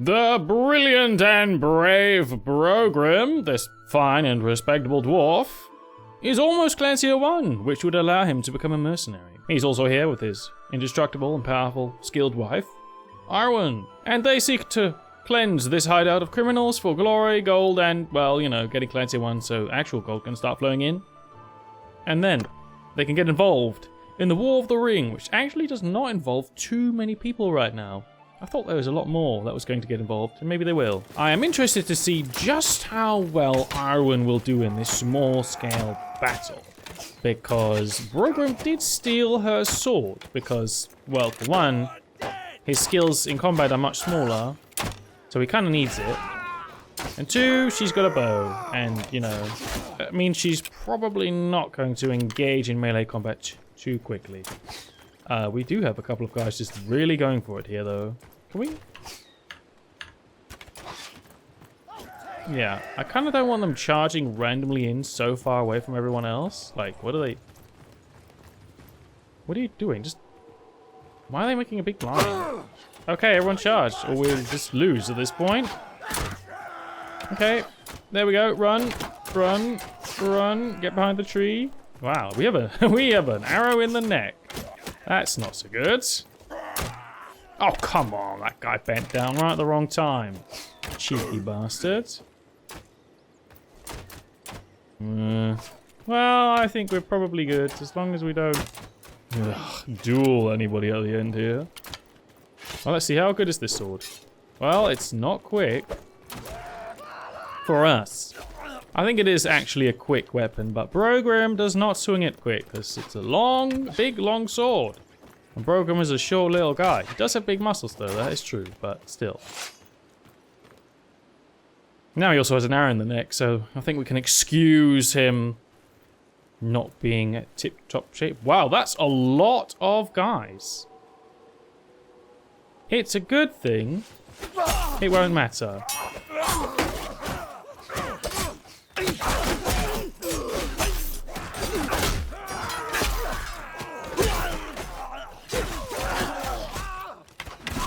The brilliant and brave Brogrim, this fine and respectable dwarf, is almost Clancier 1, which would allow him to become a mercenary. He's also here with his indestructible and powerful, skilled wife, Arwen, and they seek to cleanse this hideout of criminals for glory, gold, and, well, you know, getting Clancier 1 so actual gold can start flowing in. And then they can get involved in the War of the Ring, which actually does not involve too many people right now. I thought there was a lot more that was going to get involved, and maybe they will. I am interested to see just how well Arwen will do in this small-scale battle, because Brogrim did steal her sword, because, well, for one, his skills in combat are much smaller, so he kind of needs it. And two, she's got a bow, and, you know, that means she's probably not going to engage in melee combat too quickly. We do have a couple of guys just really going for it here, though. Can we? Yeah, I kind of don't want them charging randomly in so far away from everyone else. Like, what are they? What are you doing? Just... Why are they making a big line? Okay, everyone charge, or we'll just lose at this point. Okay, there we go. Run, run, run. Get behind the tree. Wow, we have an arrow in the neck. That's not so good. Oh, come on. That guy bent down right at the wrong time. Cheeky bastard. Well, I think we're probably good, as long as we don't duel anybody at the end here. Well, let's see. How good is this sword? Well, it's not quick. For us. I think it is actually a quick weapon, but Brogrim does not swing it quick, because it's a long, big, long sword. And Brogrim is a short little guy. He does have big muscles though, that is true, but still. Now he also has an arrow in the neck, so I think we can excuse him not being at tip-top shape. Wow, that's a lot of guys. It's a good thing. It won't matter.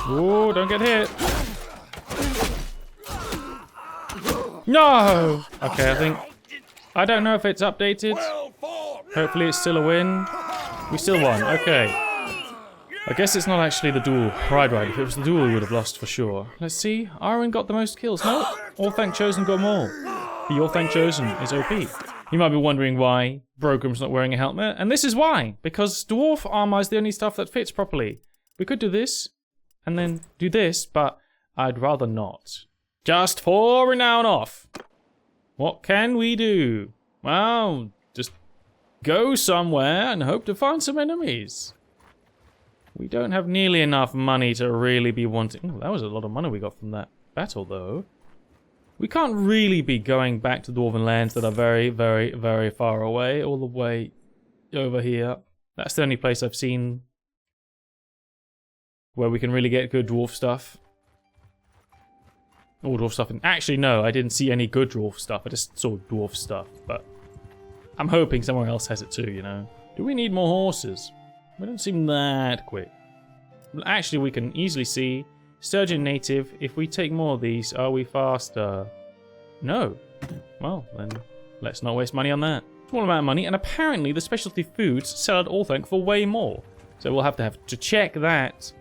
Oh, don't get hit. No! Okay, I don't know if it's updated. Hopefully it's still a win. We still won, okay. I guess it's not actually the duel. Right. If it was the duel, we would have lost for sure. Let's see. Arwen got the most kills. No, Orthanc Chosen got more. The Orthanc Chosen is OP. You might be wondering why Brogrim's not wearing a helmet. And this is why. Because dwarf armor is the only stuff that fits properly. We could do this. And then do this, but I'd rather not. Just for renown off. What can we do? Well, just go somewhere and hope to find some enemies. We don't have nearly enough money to really be wanting... Ooh, that was a lot of money we got from that battle, though. We can't really be going back to Dwarven lands that are very, very, very far away, all the way over here. That's the only place I've seen where we can really get good dwarf stuff. All dwarf stuff. Actually, no, I didn't see any good dwarf stuff. I just saw dwarf stuff, but I'm hoping somewhere else has it too, you know. Do we need more horses? We don't seem that quick. Well, actually, we can easily see Sturgeon Native. If we take more of these, are we faster? No. Well, then let's not waste money on that. Small amount of money, and apparently the specialty foods sell at Orthanc for way more. So we'll have to check that.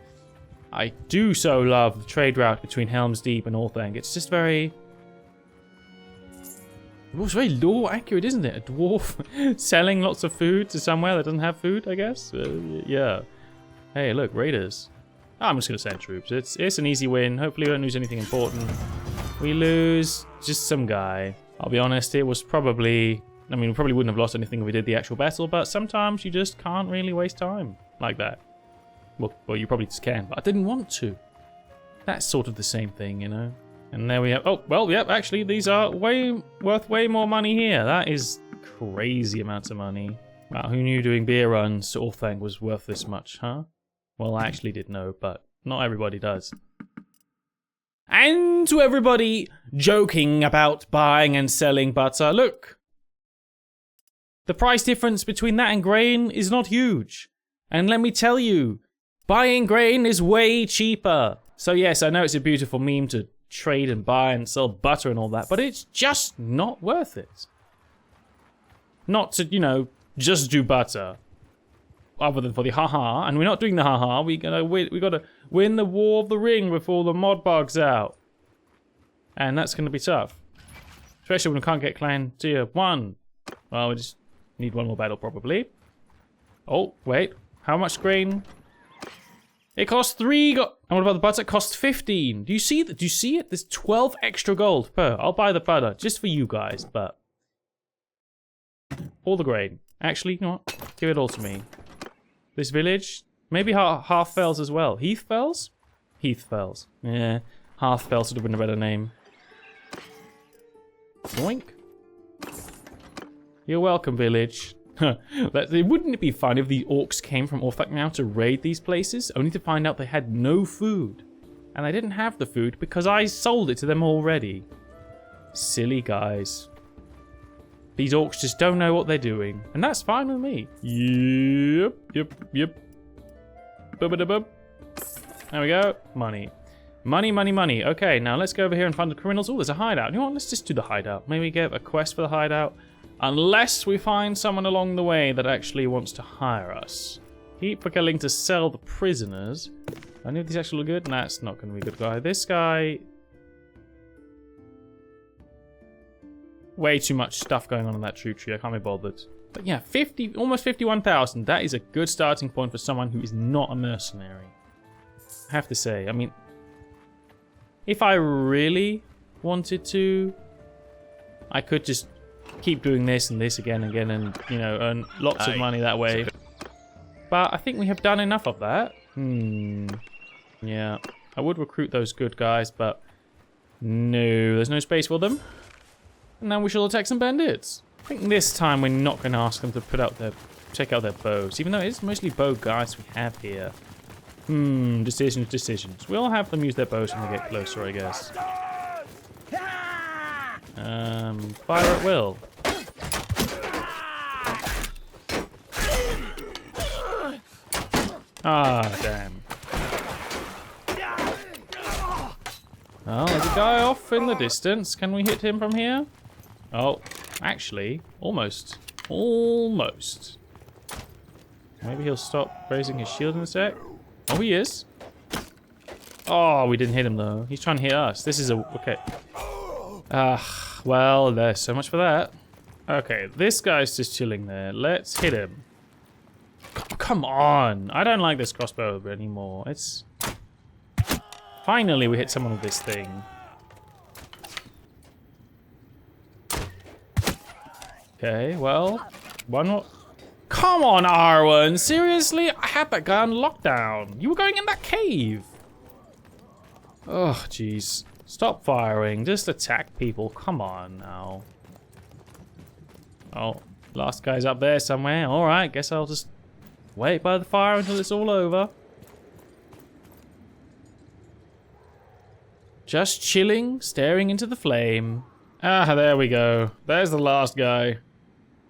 I do so love the trade route between Helm's Deep and Orthanc. It's just very... It's very lore accurate, isn't it? A dwarf selling lots of food to somewhere that doesn't have food, I guess? Yeah. Hey, look, raiders. I'm just going to send troops. It's an easy win. Hopefully we don't lose anything important. We lose just some guy. I'll be honest, it was probably... I mean, we probably wouldn't have lost anything if we did the actual battle, but sometimes you just can't really waste time like that. Well, you probably just can, but I didn't want to. That's sort of the same thing, you know? And there we have... Oh, well, yep, actually, these are worth way more money here. That is crazy amounts of money. Wow, who knew doing beer runs to Orthanc was worth this much, huh? Well, I actually did know, but not everybody does. And to everybody joking about buying and selling butter, look. The price difference between that and grain is not huge. And let me tell you, buying grain is way cheaper. So yes, I know it's a beautiful meme to trade and buy and sell butter and all that, but it's just not worth it. Not to, you know, just do butter. Other than for the haha, and we're not doing the haha. We gotta win the War of the Ring before the mod bug's out, and that's gonna be tough, especially when we can't get clan tier 1. Well, we just need one more battle probably. Oh wait, how much grain? It costs 3 and what about the butter? It costs 15. Do you see that? Do you see it? There's 12 extra gold per. I'll buy the butter just for you guys, but all the grain. Actually, you know what? Give it all to me. This village, maybe half fells as well. Heath fells? Heath fells. Yeah, half fells would have been a better name. Yoink. You're welcome, village. Wouldn't it be fun if the orcs came from Orphac now to raid these places, only to find out they had no food? And they didn't have the food because I sold it to them already. Silly guys. These orcs just don't know what they're doing. And that's fine with me. Yep. Bub-a-da-bub. There we go. Money. Money. Okay, now let's go over here and find the criminals. Oh, there's a hideout. You know what? Let's just do the hideout. Maybe get a quest for the hideout. Unless we find someone along the way that actually wants to hire us. Keep forgetting to sell the prisoners. I know if these actually look good. Nah, it's not going to be a good guy. This guy... Way too much stuff going on in that troop tree. I can't be bothered. But yeah, almost 51,000. That is a good starting point for someone who is not a mercenary. I have to say. I mean, if I really wanted to, I could just keep doing this and this again and again and, you know, earn lots of money that way. But I think we have done enough of that. Yeah. I would recruit those good guys, but no, there's no space for them. And now we shall attack some bandits. I think this time we're not going to ask them to check out their bows, even though it's mostly bow guys we have here. Decisions. We'll have them use their bows when they get closer, I guess. Fire at will. Ah, damn. Oh, there's a guy off in the distance. Can we hit him from here? Oh, actually, almost. Almost. Maybe he'll stop raising his shield in a sec. Oh, he is. Oh, we didn't hit him, though. He's trying to hit us. This is a... Okay. Well, there's so much for that. Okay, this guy's just chilling there. Let's hit him. Come on. I don't like this crossbow anymore. It's... Finally, we hit someone with this thing. Okay, well, one more. Come on, Arwen. Seriously? I had that guy on lockdown. You were going in that cave. Oh, jeez. Stop firing. Just attack people. Come on now. Oh, last guy's up there somewhere. All right, guess I'll just wait by the fire until it's all over. Just chilling, staring into the flame. Ah, there we go. There's the last guy.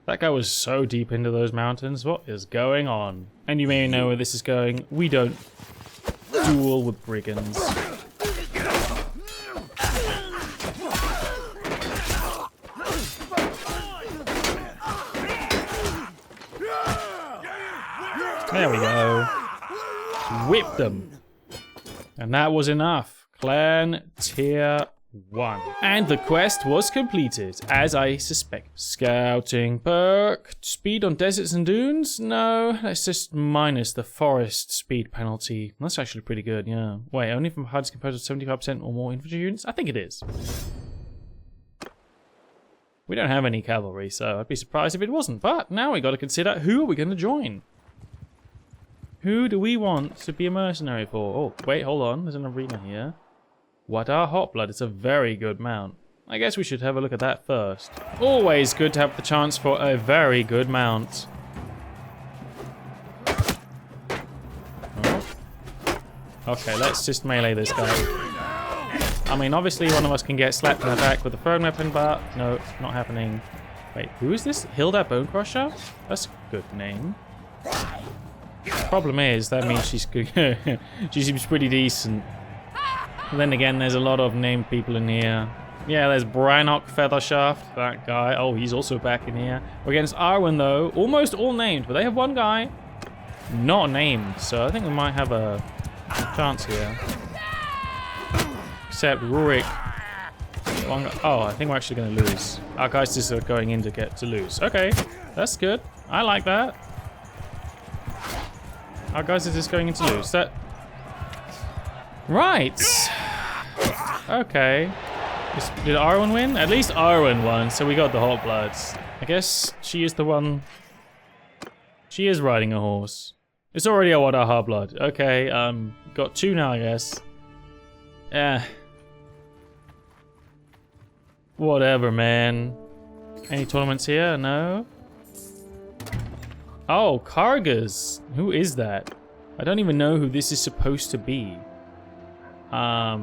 That guy was so deep into those mountains. What is going on? And you may know where this is going. We don't duel with brigands. There we go. Whip them. And that was enough. Clan tier 1. And the quest was completed, as I suspect. Scouting perk. Speed on deserts and dunes? No, let's just minus the forest speed penalty. That's actually pretty good, yeah. Wait, only from HUDs composed of 75% or more infantry units? I think it is. We don't have any cavalry, so I'd be surprised if it wasn't. But now we got to consider, who are we going to join? Who do we want to be a mercenary for? Oh, wait, hold on. There's an arena here. What are hot blood? It's a very good mount. I guess we should have a look at that first. Always good to have the chance for a very good mount. Oh. Okay, let's just melee this guy. I mean, obviously one of us can get slapped in the back with a thrown weapon, but no, not happening. Wait, who is this? Hilda Bonecrusher? That's a good name. Problem is, that means she's good. She seems pretty decent. Then again, there's a lot of named people in here. Yeah, there's Brannock Feathershaft, that guy. Oh, he's also back in here. We're against Arwen, though. Almost all named, but they have one guy not named. So I think we might have a chance here. Except Rurik. Oh, I think we're actually going to lose. Our guys just are going in to lose. Okay, that's good. I like that. Our guys are just going in to lose. Right. Okay. Did Arwen win? At least Arwen won, so we got the Hot Bloods. I guess she is the one. She is riding a horse. It's already a Hot Blood. Okay, got 2 now, I guess. Whatever, man. Any tournaments here? No. Oh, Kargas. Who is that? I don't even know who this is supposed to be. I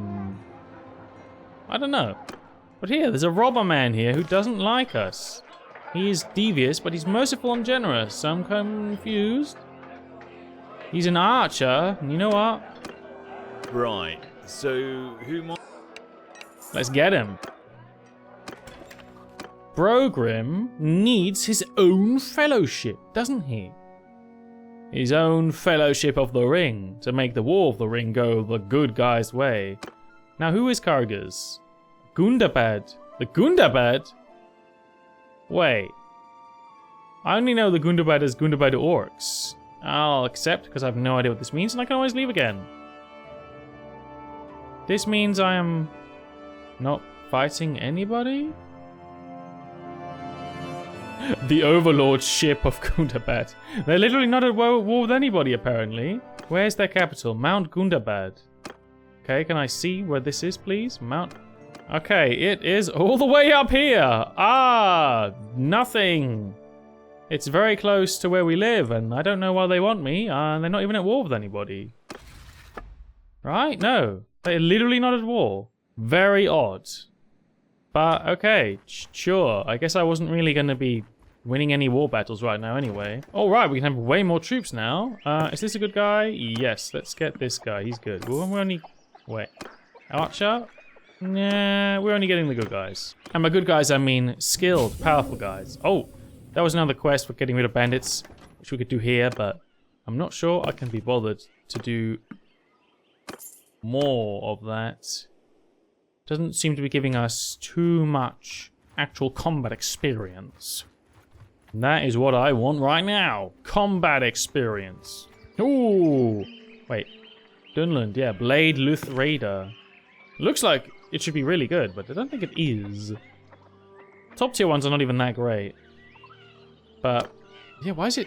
don't know. But here, there's a robber man here who doesn't like us. He is devious, but he's merciful and generous, so I'm confused. He's an archer, and you know what? Right, so who might... Let's get him. Brogrim needs his own fellowship, doesn't he? His own fellowship of the ring, to make the war of the ring go the good guy's way. Now, who is Kargas? Gundabad. The Gundabad? Wait. I only know the Gundabad as Gundabad Orcs. I'll accept, because I have no idea what this means, and I can always leave again. This means I am not fighting anybody? The Overlord ship of Gundabad. They're literally not at war with anybody, apparently. Where's their capital? Mount Gundabad. Okay, can I see where this is, please? Mount... Okay, it is all the way up here. Ah, nothing. It's very close to where we live, and I don't know why they want me. They're not even at war with anybody. Right? No. They're literally not at war. Very odd. But, okay, sure. I guess I wasn't really going to be winning any war battles right now anyway. Alright, we can have way more troops now. Is this a good guy? Yes, let's get this guy. He's good. We're only... Wait. Archer? Nah, we're only getting the good guys. And by good guys, I mean skilled, powerful guys. Oh, that was another quest for getting rid of bandits, which we could do here, but I'm not sure I can be bothered to do more of that. Doesn't seem to be giving us too much actual combat experience. And that is what I want right now. Combat experience. Ooh. Wait. Dunland, yeah. Blade Luth Raider. Looks like it should be really good, but I don't think it is. Top tier ones are not even that great. But, yeah, why does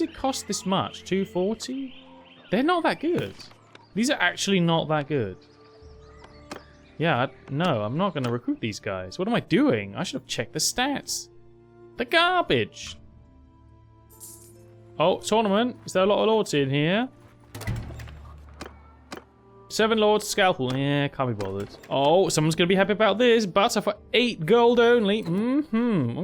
it cost this much? 240? They're not that good. These are actually not that good. Yeah, no, I'm not going to recruit these guys. What am I doing? I should have checked the stats. The garbage. Oh, tournament. Is there a lot of lords in here? 7 lords, scalpel. Yeah, can't be bothered. Oh, someone's going to be happy about this. Butter for 8 gold only.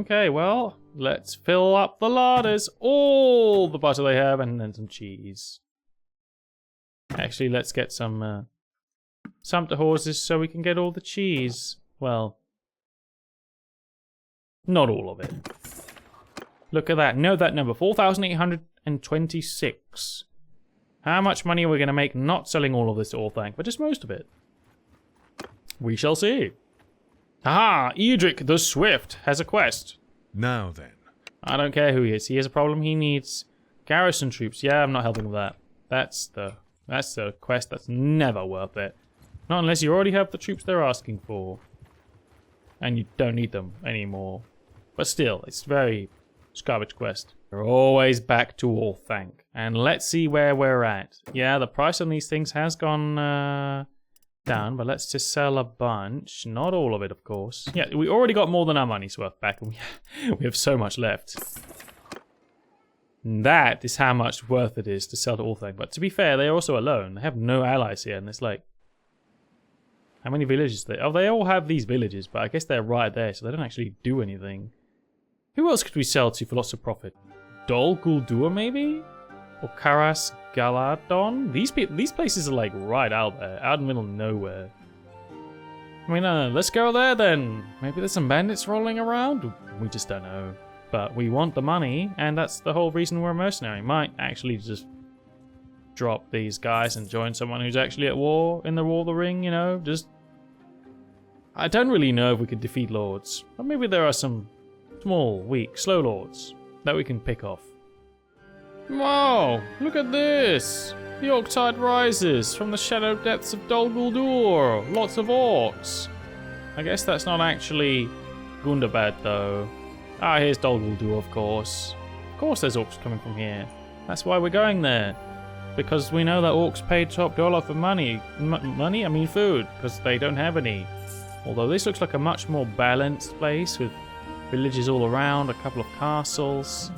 Okay, well, let's fill up the larders. All the butter they have, and then some cheese. Actually, let's get some sumpter horses so we can get all the cheese. Well, not all of it. Look at that. Know that number. 4,826. How much money are we going to make not selling all of this to Orthanc, but just most of it? We shall see. Aha! Edric the Swift has a quest. Now then. I don't care who he is. He has a problem. He needs garrison troops. Yeah, I'm not helping with that. That's the quest that's never worth it. Not unless you already have the troops they're asking for. And you don't need them anymore. But still, it's very garbage quest. We're always back to Orthanc. And let's see where we're at. Yeah, the price on these things has gone down, but let's just sell a bunch. Not all of it, of course. Yeah, we already got more than our money's worth back, and we have so much left. And that is how much worth it is to sell to Orthanc. But to be fair, they're also alone. They have no allies here, and it's like... How many villages do they... Oh, they all have these villages, but I guess they're right there, so they don't actually do anything. Who else could we sell to for lots of profit? Dol Guldur, maybe? Or Karas Galadon? These places are like right out there, out in the middle of nowhere. I mean, let's go there then. Maybe there's some bandits rolling around? We just don't know. But we want the money, and that's the whole reason we're a mercenary. Might actually just drop these guys and join someone who's actually at war in the War of the Ring, you know? Just... I don't really know if we could defeat lords. But maybe there are some small, weak, slow lords that we can pick off. Wow, look at this! The Orc tide rises from the shadow depths of Dol Guldur. Lots of orcs. I guess that's not actually Gundabad though. Ah, here's Dol Guldur, of course. Of course there's orcs coming from here. That's why we're going there. Because we know that orcs pay top dollar for money. Money? I mean food, because they don't have any. Although this looks like a much more balanced place with villages all around, a couple of castles.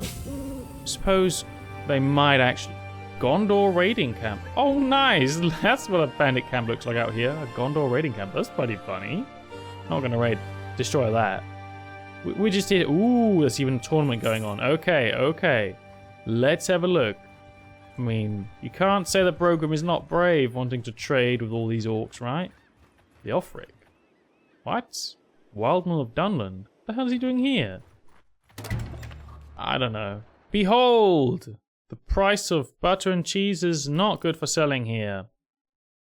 Suppose they might actually... Gondor raiding camp. Oh, nice! That's what a bandit camp looks like out here. A Gondor raiding camp. That's pretty funny. Not gonna destroy that. We just did... Ooh, there's even a tournament going on. Okay, okay. Let's have a look. I mean, you can't say that Brogrim is not brave wanting to trade with all these orcs, right? The Offric. What? Wildman of Dunland? What the hell is he doing here? I don't know. Behold! The price of butter and cheese is not good for selling here.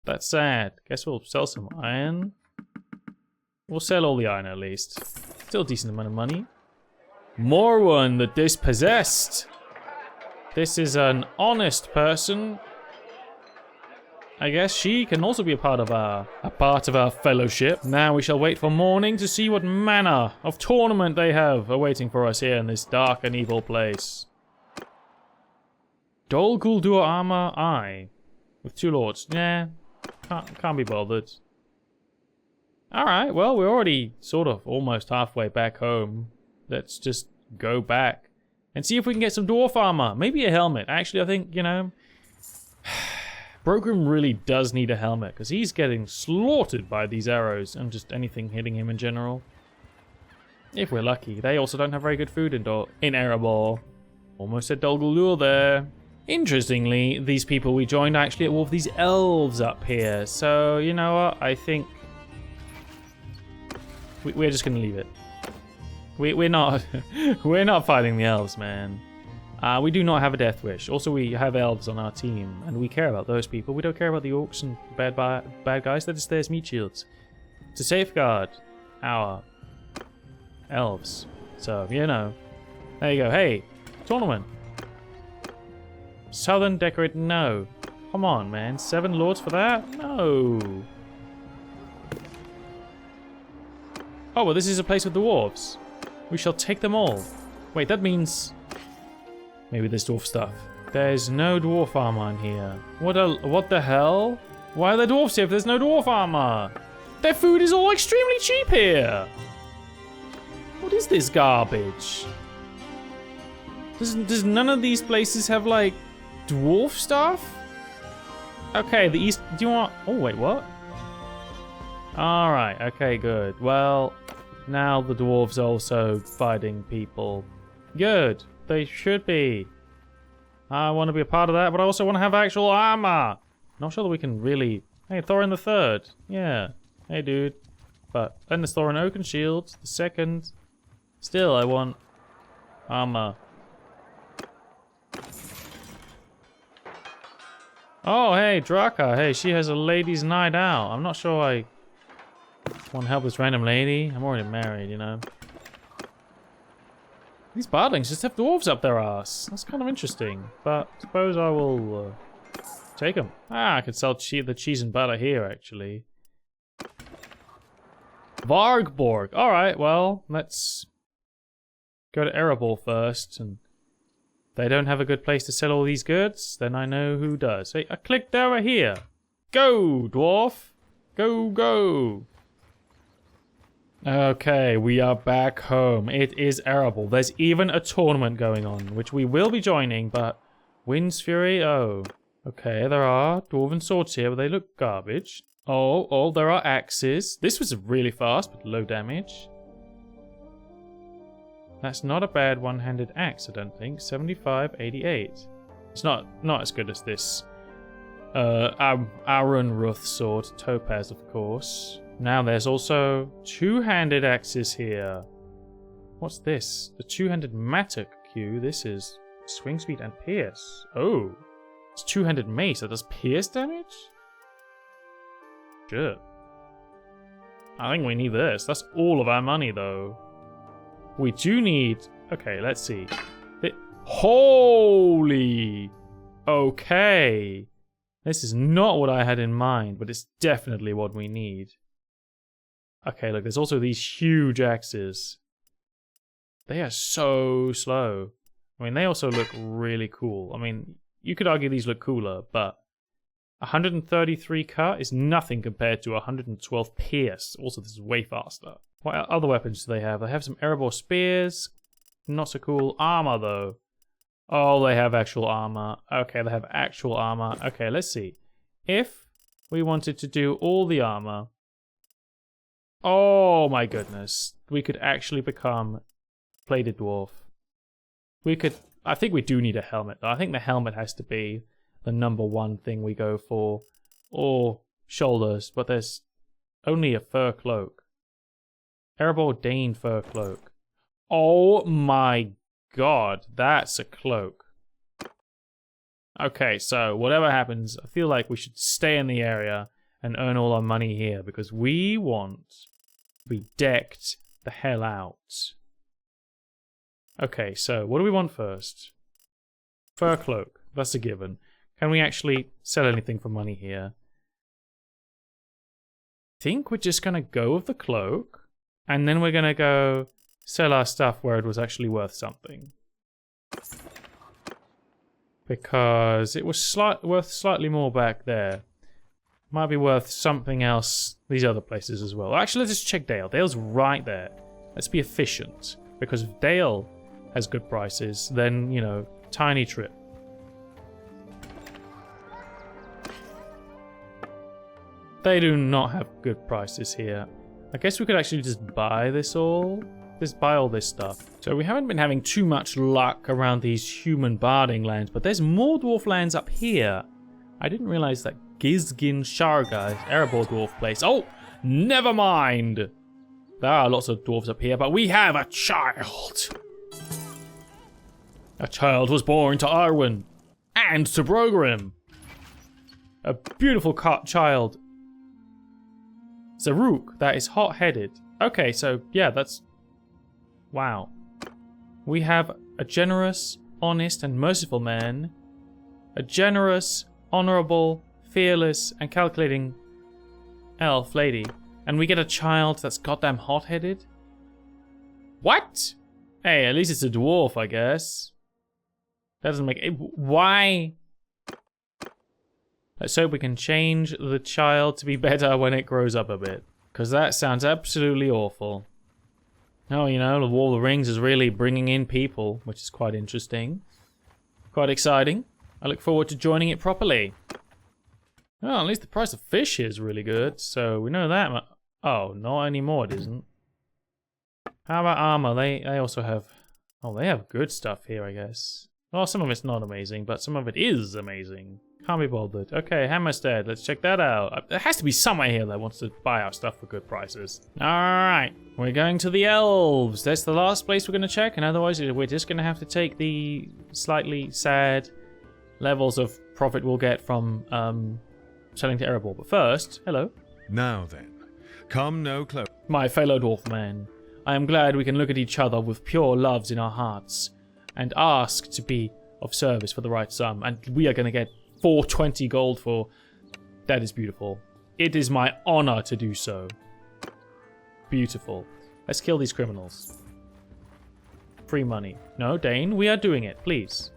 That's sad. Guess we'll sell some iron. We'll sell all the iron at least. Still a decent amount of money. Morwen the Dispossessed. This is an honest person. I guess she can also be a part of our fellowship. Now we shall wait for morning to see what manner of tournament they have awaiting for us here in this dark and evil place. Dol Guldur armor eye with 2 lords. Yeah, can't be bothered. Alright, well, we're already sort of almost halfway back home. Let's just go back and see if we can get some dwarf armor. Maybe a helmet. Actually, I think, you know, Brogrim really does need a helmet because he's getting slaughtered by these arrows and just anything hitting him in general. If we're lucky. They also don't have very good food in Erebor. Almost said Dol Guldur there. Interestingly, these people we joined are actually at war with these elves up here. So, you know what? I think we're just gonna leave it. We're not we're not fighting the elves, man. We do not have a death wish. Also, we have elves on our team, and we care about those people. We don't care about the orcs and bad guys. They're just there as meat shields to safeguard our elves. So, you know, there you go. Hey, tournament. Southern decorate, no. Come on, man. 7 lords for that? No. Oh, well, this is a place with dwarves. We shall take them all. Wait, that means... Maybe there's dwarf stuff. There's no dwarf armor in here. What the hell? Why are there dwarves here if there's no dwarf armor? Their food is all extremely cheap here. What is this garbage? Does none of these places have, like, dwarf stuff? Okay, the east... Do you want... Oh, wait, what? Alright, okay, good. Well, now the dwarves are also fighting people. Good. They should be. I want to be a part of that, but I also want to have actual armor. Not sure that we can really... Hey, Thorin the Third. Yeah. Hey, dude. But then there's Thorin Oakenshield, the second. Still, I want armor. Oh, hey, Draka. Hey, she has a ladies' night out. I'm not sure I want to help this random lady. I'm already married, you know. These bardlings just have dwarves up their ass. That's kind of interesting. But suppose I will take them. Ah, I could sell the cheese and butter here, actually. Vargborg. All right, well, let's go to Erebor first. And if they don't have a good place to sell all these goods, then I know who does. Hey, I clicked over here. Go, dwarf. Go, go. Okay, we are back home. It is Erebor. There's even a tournament going on, which we will be joining, but Wind's Fury, oh. Okay, there are dwarven swords here, but they look garbage. Oh, there are axes. This was really fast, but low damage. That's not a bad one-handed axe, I don't think. 75-88. It's not as good as this. Aaron Ruth sword. Topaz, of course. Now there's also two-handed axes here. What's this? The two-handed mattock Q. This is swing speed and pierce. Oh, it's two-handed mace that does pierce damage? Sure. I think we need this. That's all of our money though. We do need... Okay, let's see. Holy! Okay. This is not what I had in mind, but it's definitely what we need. Okay, look, there's also these huge axes. They are so slow. I mean, they also look really cool. I mean, you could argue these look cooler, but 133 cut is nothing compared to 112 pierce. Also, this is way faster. What other weapons do they have? They have some Erebor spears. Not so cool. Armor, though. Oh, they have actual armor. Okay, they have actual armor. Okay, let's see. If we wanted to do all the armor... Oh my goodness. We could actually become plated dwarf. We could... I think we do need a helmet, though. I think the helmet has to be the #1 thing we go for. Or shoulders, but there's only a fur cloak. Erebor Dane fur cloak. Oh my god, that's a cloak. Okay, so whatever happens, I feel like we should stay in the area and earn all our money here because we want to be decked the hell out. Okay, so what do we want first? Fur cloak, that's a given. Can we actually sell anything for money here? I think we're just gonna go with the cloak, and then we're gonna go sell our stuff where it was actually worth something. Because it was worth slightly more back there. Might be worth something else these other places as well. Actually, let's just check Dale. Dale's right there. Let's be efficient. Because if Dale has good prices, then, you know, tiny trip. They do not have good prices here. I guess we could actually just buy this all. Just buy all this stuff. So we haven't been having too much luck around these human barding lands, but there's more dwarf lands up here. I didn't realize that Gizgin Sharga is Erebor dwarf place. Oh, never mind. There are lots of dwarves up here, but we have a child. A child was born to Arwen and to Brogrim. A beautiful child. Zaruk, that is hot-headed. Okay, so yeah, that's... Wow. We have a generous, honest, and merciful man. A generous, honorable, fearless, and calculating elf lady. And we get a child that's goddamn hot-headed? What? Hey, at least it's a dwarf, I guess. That doesn't make it... Why? Let's hope we can change the child to be better when it grows up a bit. Because that sounds absolutely awful. Oh, you know, the War of the Rings is really bringing in people, which is quite interesting. Quite exciting. I look forward to joining it properly. Oh, at least the price of fish here is really good, so we know that. Oh, not anymore it isn't. How about armor? They also have... Oh, they have good stuff here, I guess. Well, some of it's not amazing, but some of it is amazing. Can't be bothered. Okay, Hammerstead, let's check that out. There has to be somewhere here that wants to buy our stuff for good prices. Alright, we're going to the Elves. That's the last place we're going to check, and otherwise we're just going to have to take the slightly sad levels of profit we'll get from selling to Erebor. But first, hello. Now then, come no closer. My fellow dwarf man, I am glad we can look at each other with pure loves in our hearts and ask to be of service for the right sum, and we are going to get 420 gold for... That is beautiful. It is my honor to do so. Beautiful. Let's kill these criminals. Free money. No, Dane, we are doing it. Please.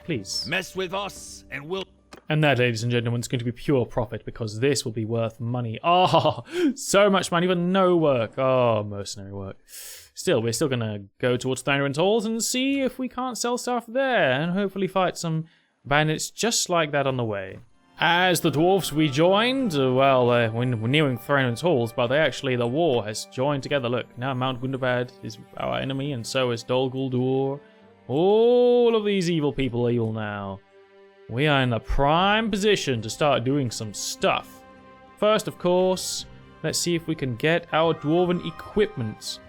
Please. Mess with us and we'll... And that, ladies and gentlemen, is going to be pure profit because this will be worth money. Oh, so much money for no work. Oh, mercenary work. Still, we're still going to go towards Thranduil's Halls and see if we can't sell stuff there and hopefully fight some bandits just like that on the way. As the dwarfs we joined, well, we're nearing Thranduil's Halls, but the war has joined together. Look, now Mount Gundabad is our enemy, and so is Dol Guldur. All of these evil people are evil now. We are in the prime position to start doing some stuff. First, of course, Let's see if we can get our dwarven equipment.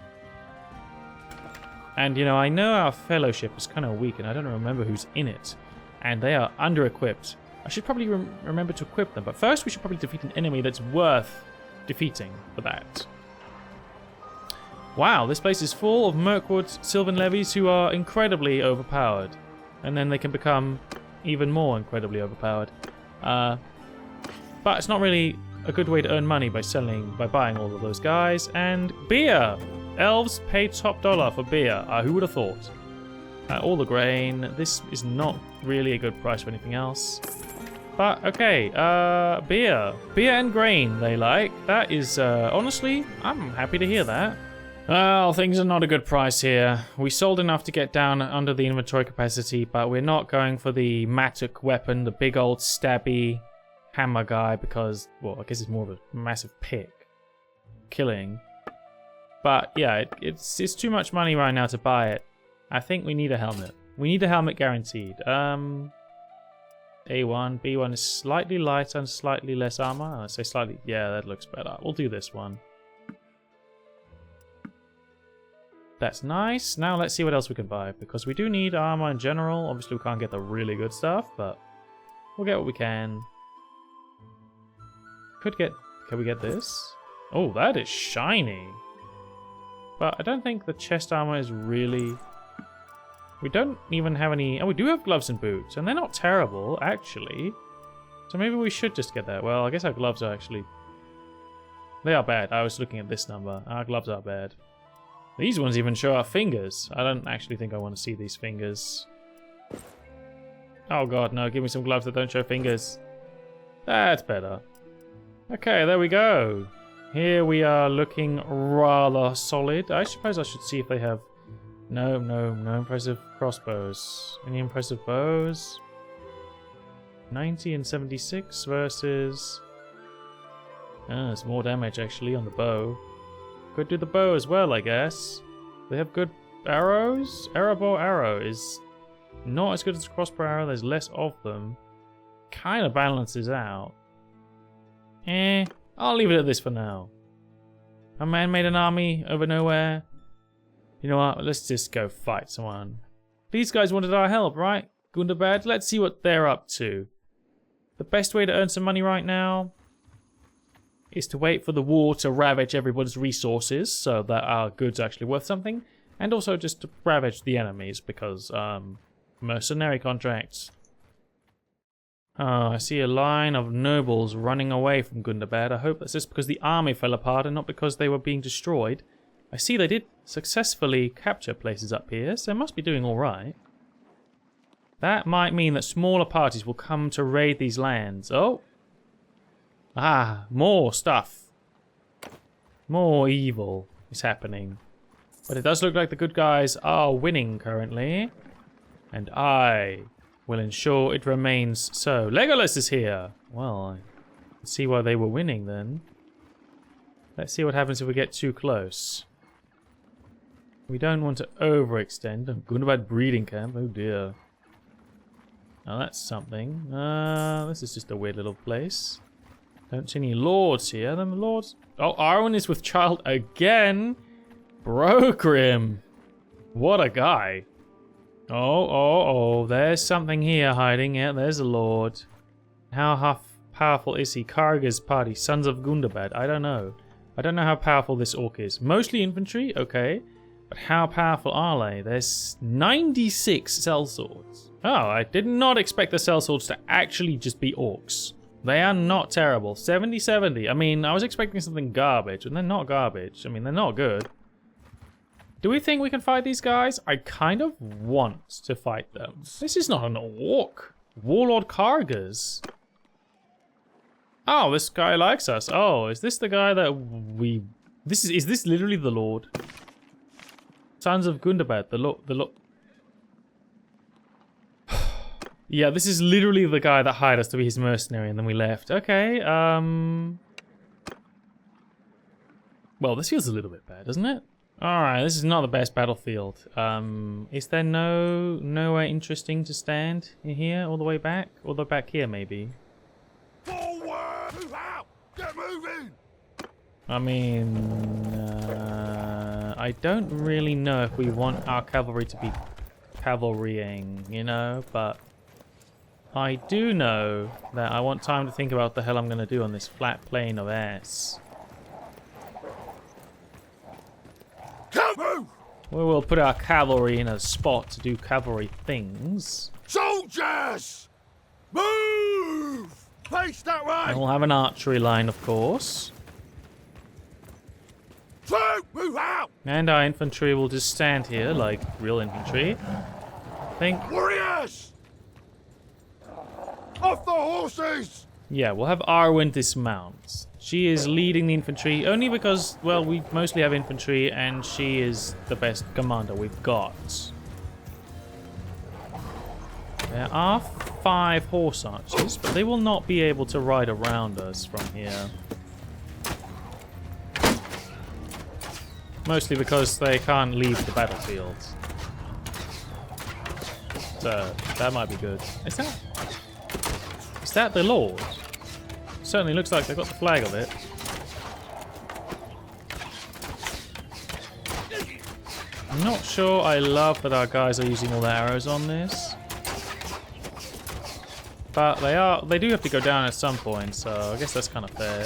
And, you know, I know our fellowship is kind of weak, and I don't remember who's in it. And they are under-equipped. I should probably remember to equip them. But first, we should probably defeat an enemy that's worth defeating for that. Wow, this place is full of Mirkwood Sylvan levies who are incredibly overpowered. And then they can become even more incredibly overpowered. But it's not really a good way to earn money by buying all of those guys. And beer! Elves pay top dollar for beer. Who would have thought? All the grain. This is not really a good price for anything else. But, okay, beer. Beer and grain they like. That is, honestly, I'm happy to hear that. Well, things are not a good price here. We sold enough to get down under the inventory capacity, but we're not going for the Matuk weapon, the big old stabby hammer guy, because, well, I guess it's more of a massive pick. Killing. But yeah, it's too much money right now to buy it. I think we need a helmet. We need a helmet guaranteed. A1, B1 is slightly lighter and slightly less armor. I say slightly. Yeah, that looks better. We'll do this one. That's nice. Now let's see what else we can buy, because we do need armor in general. Obviously, we can't get the really good stuff, but we'll get what we can. Can we get this? Oh, that is shiny. But I don't think the chest armor is really... We don't even have any... Oh, we do have gloves and boots, and they're not terrible, actually. So maybe we should just get that. Well, I guess our gloves are actually... They are bad. I was looking at this number. Our gloves are bad. These ones even show our fingers. I don't actually think I want to see these fingers. Oh god, no. Give me some gloves that don't show fingers. That's better. Okay, there we go. Here we are looking rather solid. I suppose I should see if they have... No impressive crossbows. Any impressive bows? 90 and 76 versus... it's more damage actually on the bow. Could do the bow as well, I guess. They have good arrows? Arrow bow arrow is not as good as crossbow arrow. There's less of them. Kind of balances out. I'll leave it at this for now. A man made an army over nowhere. You know what? Let's just go fight someone. These guys wanted our help, right? Gundabad, let's see what they're up to. The best way to earn some money right now is to wait for the war to ravage everybody's resources so that our goods are actually worth something. And also just to ravage the enemies because, mercenary contracts. Oh, I see a line of nobles running away from Gundabad. I hope that's just because the army fell apart and not because they were being destroyed. I see they did successfully capture places up here, so they must be doing alright. That might mean that smaller parties will come to raid these lands. Oh! Ah, more stuff. More evil is happening. But it does look like the good guys are winning currently. And I will ensure it remains so. Legolas is here! Well, I can see why they were winning then. Let's see what happens if we get too close. We don't want to overextend. Gundabad breeding camp, oh dear. Now that's something. This is just a weird little place. Don't see any lords here. The lords... Oh, Arwen is with child again! Brogrim! What a guy. Oh, there's something here hiding. Yeah, there's a lord. How powerful is he? Karga's party, Sons of Gundabad. I don't know. I don't know how powerful this orc is. Mostly infantry, okay. But how powerful are they? There's 96 sellswords. Oh, I did not expect the sellswords to actually just be orcs. They are not terrible. 70-70. I mean, I was expecting something garbage, and they're not garbage. I mean, they're not good. Do we think we can fight these guys? I kind of want to fight them. This is not an orc. Warlord Kargas. Oh, this guy likes us. Oh, is this the guy that we... Is this literally the Lord? Sons of Gundabad, the Lord... Yeah, this is literally the guy that hired us to be his mercenary and then we left. Okay, well, this feels a little bit bad, doesn't it? Alright, this is not the best battlefield. Is there nowhere interesting to stand in here all the way back? All the way back here, maybe? Forward! Move out! Get moving! I mean, I don't really know if we want our cavalry to be cavalrying, you know, but I do know that I want time to think about what the hell I'm going to do on this flat plane of ass. We will put our cavalry in a spot to do cavalry things. Soldiers! Move! Face that way! And we'll have an archery line, of course. Troop, move out! And our infantry will just stand here like real infantry. I think. Warriors! Off the horses! Yeah, we'll have Arwen dismount. She is leading the infantry only because, well, we mostly have infantry and she is the best commander we've got. There are 5 horse archers, but they will not be able to ride around us from here. Mostly because they can't leave the battlefield. So, that might be good. Is that the Lord? Certainly looks like they've got the flag of it. I'm not sure I love that our guys are using all their arrows on this. But they do have to go down at some point, so I guess that's kind of fair.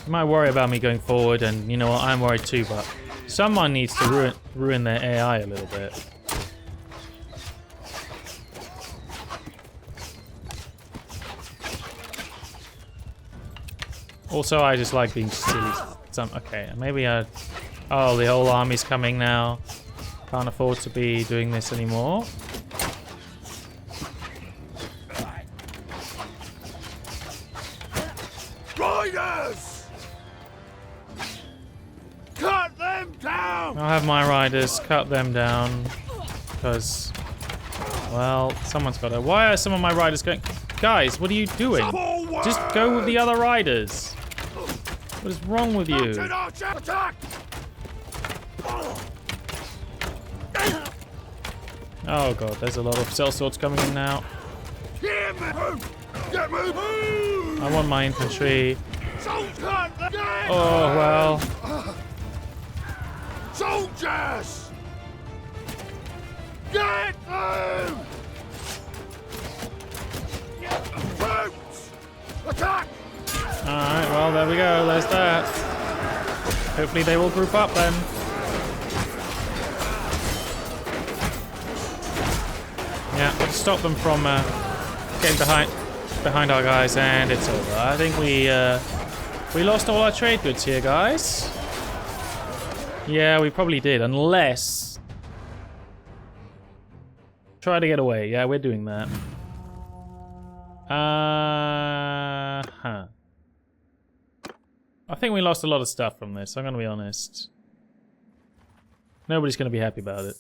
You might worry about me going forward, and you know what, I'm worried too, but someone needs to ruin their AI a little bit. Also, I just like being silly. Okay, maybe I... Oh, the whole army's coming now. Can't afford to be doing this anymore. Riders! Cut them down! I'll have my riders cut them down. Because... Well, someone's got to... Why are some of my riders going... Guys, what are you doing? Forward! Just go with the other riders. What is wrong with you? Mounted archer attack! Oh god, there's a lot of sellswords coming in now. Get move! Get move! Move! I want my infantry. Get Oh well. Soldiers! Get through! Troops! Attack! Alright, well there we go, there's that. Hopefully they will group up then. Yeah, let's stop them from getting behind our guys, and it's over. I think we lost all our trade goods here, guys. Yeah, we probably did, unless... Try to get away. Yeah, we're doing that. I think we lost a lot of stuff from this, I'm gonna be honest. Nobody's gonna be happy about it.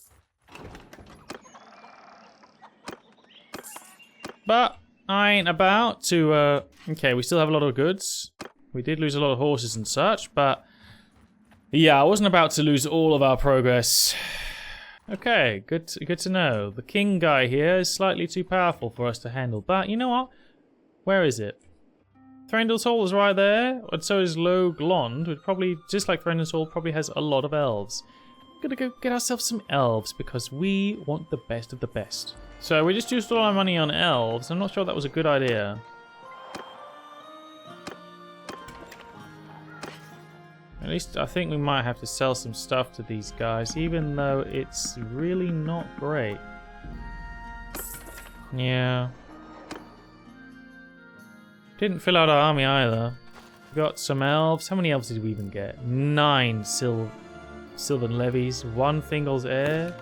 But I ain't about to, okay, we still have a lot of goods. We did lose a lot of horses and such, but yeah, I wasn't about to lose all of our progress. Okay, good to know. The king guy here is slightly too powerful for us to handle, but you know what? Where is it? Thranduil's Hall is right there, and so is Low Glond, which probably, just like Thranduil's Hall, probably has a lot of elves. We're gonna go get ourselves some elves because we want the best of the best. So we just used all our money on elves. I'm not sure that was a good idea. At least I think we might have to sell some stuff to these guys, even though it's really not great. Yeah. Didn't fill out our army either. We got some elves. How many elves did we even get? 9 Sylvan levies, 1 Thingol's heir.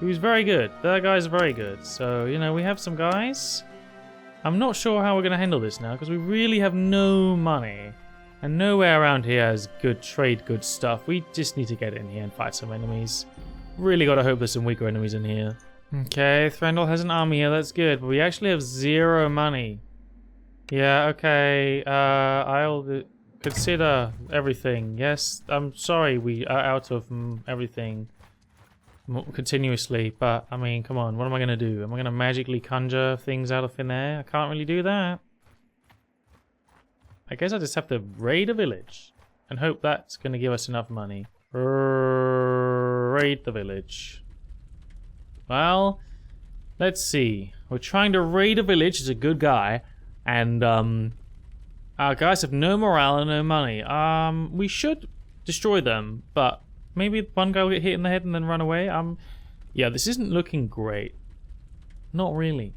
Who's very good. That guy's very good. So, you know, we have some guys. I'm not sure how we're going to handle this now, because we really have no money. And nowhere around here has good trade, good stuff. We just need to get in here and fight some enemies. Really got to hope there's some weaker enemies in here. Okay, Thranduil has an army here, that's good. But we actually have 0 money. Yeah, okay. I'll consider everything. Yes, I'm sorry we are out of everything. continuously, but I mean, come on, what am I going to do? Am I going to magically conjure things out of thin air? I can't really do that. I guess I just have to raid a village and hope that's going to give us enough money. Raid the village. Well, let's see. We're trying to raid a village as a good guy, and our guys have no morale and no money. We should destroy them, but maybe one guy will get hit in the head and then run away. Yeah, this isn't looking great. Not really.